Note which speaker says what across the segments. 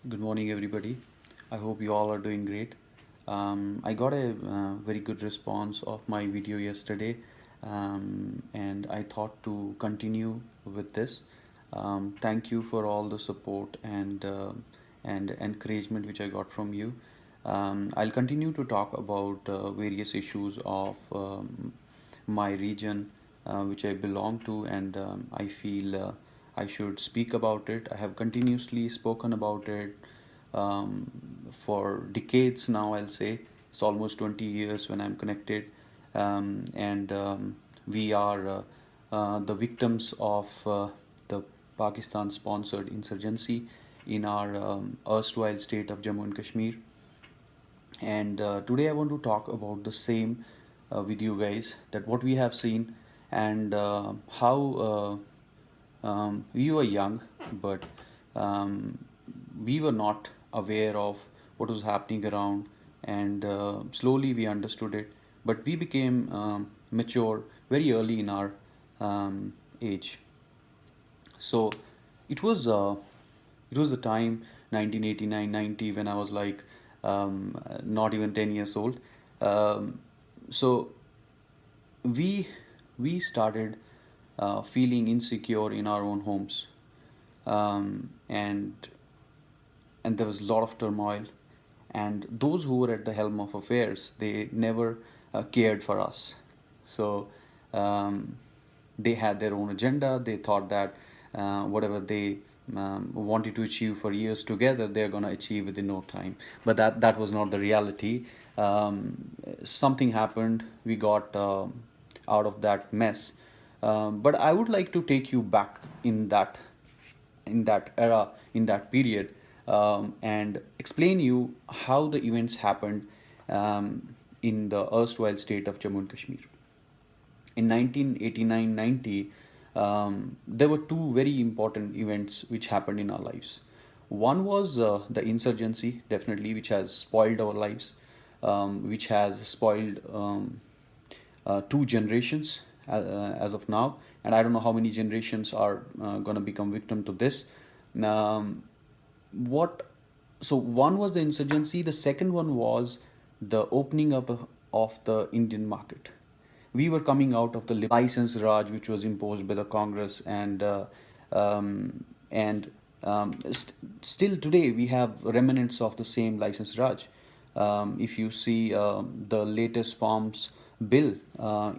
Speaker 1: Good morning, everybody. I hope you all are doing great. I got a very good response of my video yesterday, and I thought to continue with this. Thank you for all the support and encouragement which I got from you. I'll continue to talk about various issues of my region, which I belong to, and I feel I should speak about it. I have continuously spoken about it for decades now. I'll say it's almost 20 years when I'm connected, and we are the victims of the Pakistan sponsored insurgency in our erstwhile state of Jammu and Kashmir. And today I want to talk about the same with you guys, that what we have seen and how we were young, but um, we were not aware of what was happening around, and slowly we understood it. But we became mature very early in our age. So it was uh, it was the time 1989-90 when I was like not even 10 years old. So we we started feeling insecure in our own homes, and there was a lot of turmoil, and those who were at the helm of affairs, they never cared for us. So um, they had their own agenda. They thought that whatever they wanted to achieve for years together, they're going to achieve within no time. But that was not the reality. Something happened. We got out of that mess. But I would like to take you back in that era, in that period, and explain you how the events happened in the erstwhile state of Jammu and Kashmir. In 1989-90, there were two very important events which happened in our lives. One was the insurgency, definitely, which has spoiled our lives, which has spoiled two generations as of now, and I don't know how many generations are going to become victim to this. Um, what so one was the insurgency. The second one was the opening up of the Indian market. We were coming out of the license raj which was imposed by the Congress, and still today we have remnants of the same license raj. If you see the latest farms bill,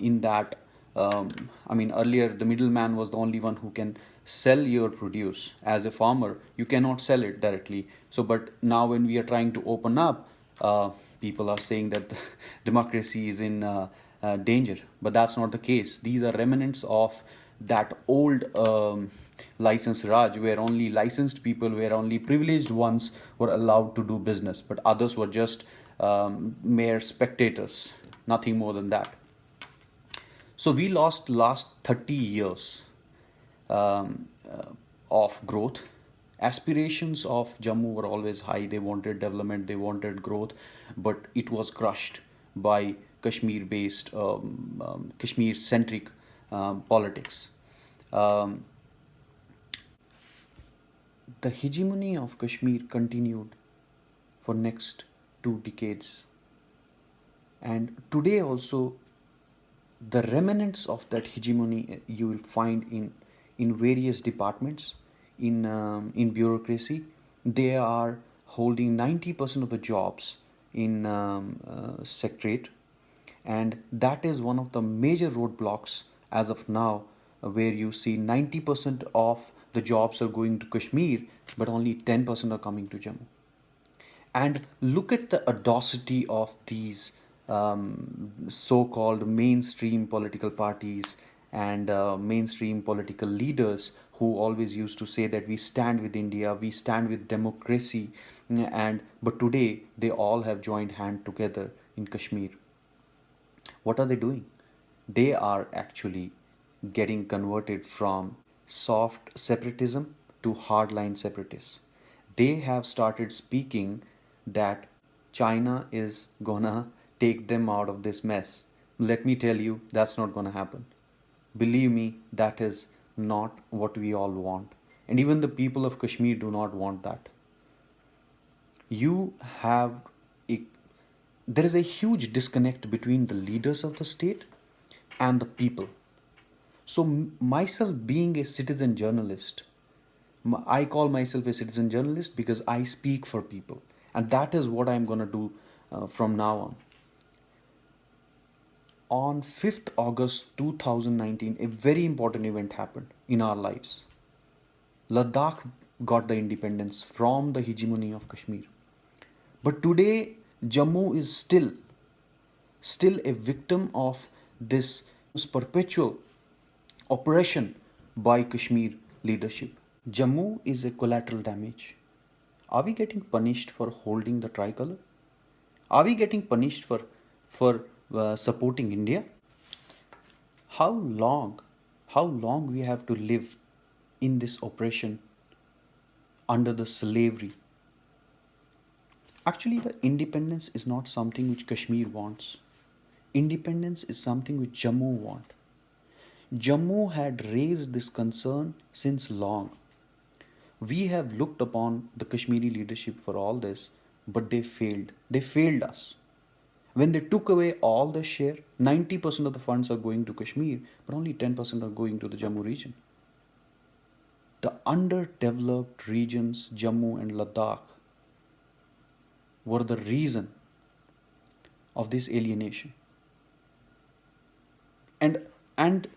Speaker 1: in that, I mean, earlier the middleman was the only one who can sell your produce. As a farmer, you cannot sell it directly. So, but now when we are trying to open up, people are saying that the democracy is in danger. But that's not the case. These are remnants of that old license raj, where only licensed people, where only privileged ones were allowed to do business, but others were just mere spectators, nothing more than that. So we lost last 30 years of growth. Aspirations of Jammu were always high. They wanted development, they wanted growth, but it was crushed by Kashmir-based, Kashmir-centric politics. Um, the hegemony of Kashmir continued for next 2 decades, and today also the remnants of that hegemony you will find in various departments, in bureaucracy. They are holding 90% of the jobs in secretariat, and that is one of the major roadblocks as of now, where you see 90% of the jobs are going to Kashmir, but only 10% are coming to Jammu. And look at the audacity of these so-called mainstream political parties and mainstream political leaders, who always used to say that we stand with India, we stand with democracy, and but today they all have joined hand together in Kashmir. What are they doing? They are actually getting converted from soft separatism to hardline separatists. They have started speaking that China is gonna take them out of this mess. Let me tell you, that's not gonna happen. Believe me, that is not what we all want. And even the people of Kashmir do not want that. You have a, there is a huge disconnect between the leaders of the state and the people. So, myself being a citizen journalist, I call myself a citizen journalist because I speak for people, and that is what I'm going to do from now on. On 5th August 2019, a very important event happened in our lives. Ladakh got the independence from the hegemony of Kashmir. But today, Jammu is still a victim of this perpetual oppression by Kashmir leadership. Jammu is a collateral damage. Are we getting punished for holding the tricolor? Are we getting punished for supporting India? How long, how long we have to live in this oppression under the slavery? Actually, the independence is not something which Kashmir wants. Independence is something which Jammu want. Jammu had raised this concern since long. We have looked upon the Kashmiri leadership for all this, but they failed. They failed us. When they took away all the share, 90% of the funds are going to Kashmir, but only 10% are going to the Jammu region. The underdeveloped regions, Jammu and Ladakh, were the reason of this alienation. And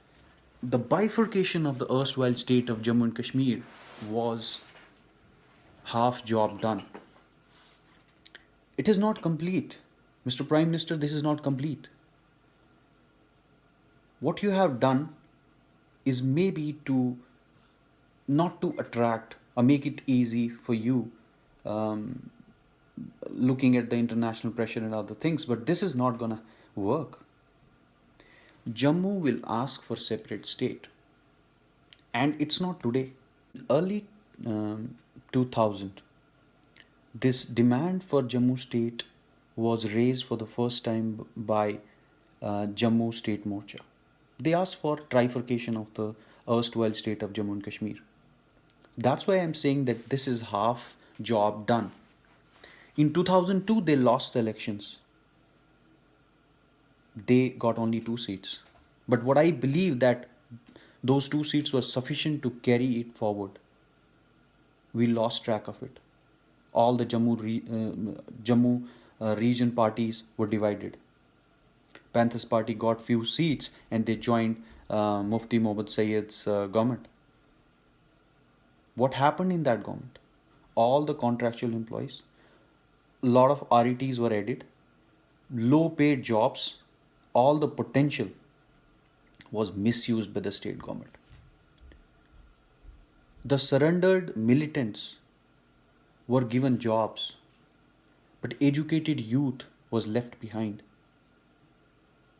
Speaker 1: the bifurcation of the erstwhile state of Jammu and Kashmir was half job done. It is not complete. Mr. Prime Minister, this is not complete. What you have done is maybe to not to attract or make it easy for you, um, looking at the international pressure and other things, but this is not gonna work. Jammu will ask for separate state, and it's not today. Early 2000, this demand for Jammu state was raised for the first time by Jammu State Morcha. They asked for trifurcation of the erstwhile state of Jammu and Kashmir. That's why I'm saying that this is half job done. In 2002, they lost the elections. They got only 2 seats. But what I believe that those 2 seats were sufficient to carry it forward. We lost track of it. All the Jammu region parties were divided. Panthers party got few seats and they joined Mufti Mohammad Sayyid's government. What happened in that government? All the contractual employees, a lot of RETs were added, low paid jobs, all the potential was misused by the state government. The surrendered militants were given jobs, but educated youth was left behind.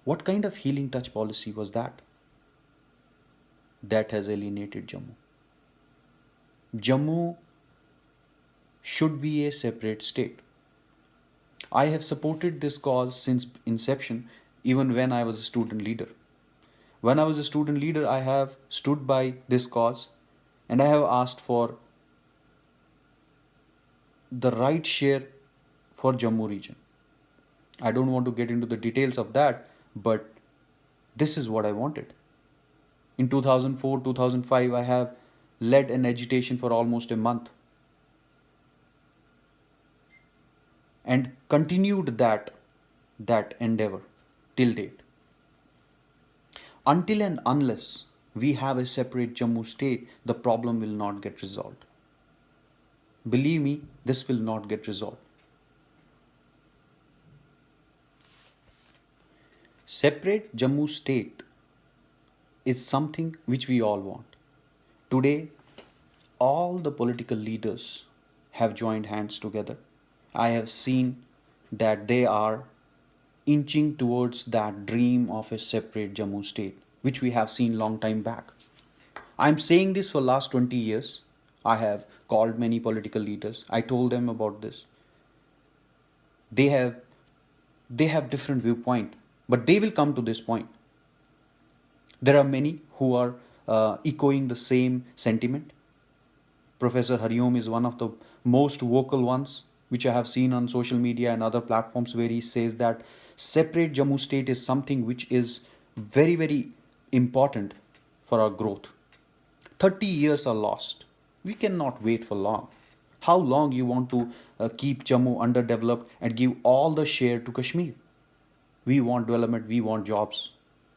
Speaker 1: What kind of healing touch policy was that? That has alienated Jammu. Jammu should be a separate state. I have supported this cause since inception, even when I was a student leader. When I was a student leader, I have stood by this cause and I have asked for the right share for Jammu region. I don't want to get into the details of that, but this is what I wanted. In 2004, 2005, I have led an agitation for almost a month and continued that endeavor till date. Until and unless we have a separate Jammu state, the problem will not get resolved. Believe me, this will not get resolved. Separate Jammu state is something which we all want. Today, all the political leaders have joined hands together. I have seen that they are inching towards that dream of a separate Jammu state, which we have seen long time back. I'm saying this for last 20 years. I have called many political leaders. I told them about this. They have different viewpoint, but they will come to this point. There are many who are echoing the same sentiment. Professor Hariom is one of the most vocal ones. which I have seen on social media and other platforms, where he says that separate Jammu state is something which is very, very important for our growth. 30 years are lost. We cannot wait for long. How long you want to keep Jammu underdeveloped and give all the share to Kashmir? We want development, we want jobs.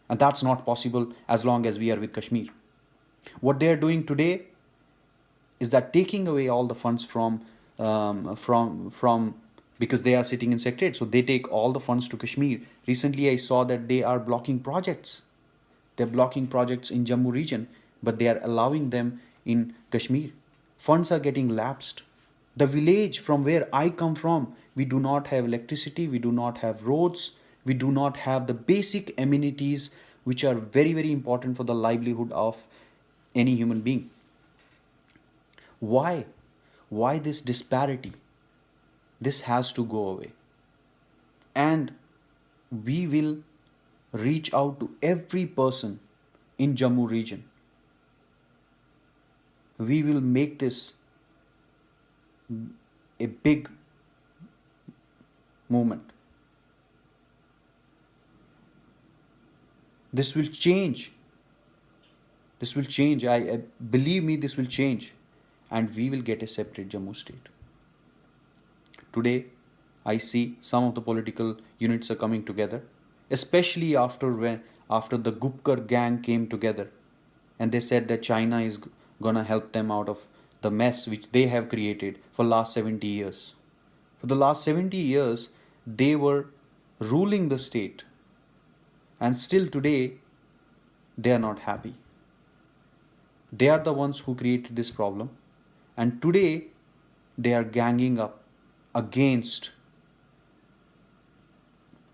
Speaker 1: And that's not possible as long as we are with Kashmir. What they are doing today is that taking away all the funds from because they are sitting in Secretariat, so they take all the funds to Kashmir. Recently, I saw that they are blocking projects. They're blocking projects in Jammu region, but they are allowing them in Kashmir. Funds are getting lapsed. The village from where I come from, we do not have electricity, we do not have roads, we do not have the basic amenities which are very, very important for the livelihood of any human being. Why? Why this disparity? This has to go away. And we will reach out to every person in Jammu region. We will make this a big movement. This will change. This will change. I believe me, this will change, and we will get a separate Jammu state. Today, I see some of the political units are coming together, especially after the Gupkar gang came together, and they said that China is gonna help them out of the mess which they have created for last 70 years. For the last 70 years, they were ruling the state, and still today they are not happy. They are the ones who created this problem, and today they are ganging up against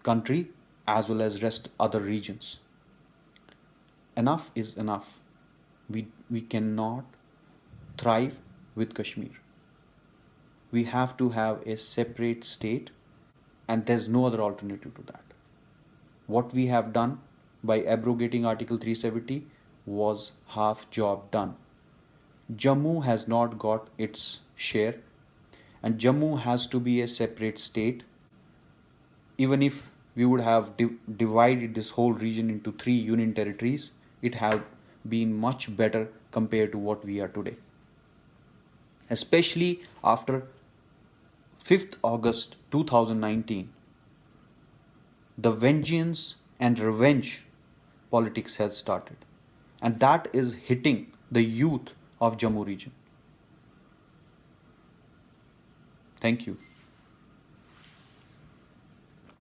Speaker 1: country as well as rest other regions. Enough is enough. We cannot thrive with Kashmir. We have to have a separate state, and there's no other alternative to that. What we have done by abrogating Article 370 was half job done. Jammu has not got its share, and Jammu has to be a separate state. Even if we would have divided this whole region into 3 union territories, it have been much better compared to what we are today. Especially after 5th August 2019, the vengeance and revenge politics has started, and that is hitting the youth of Jammu region. Thank you.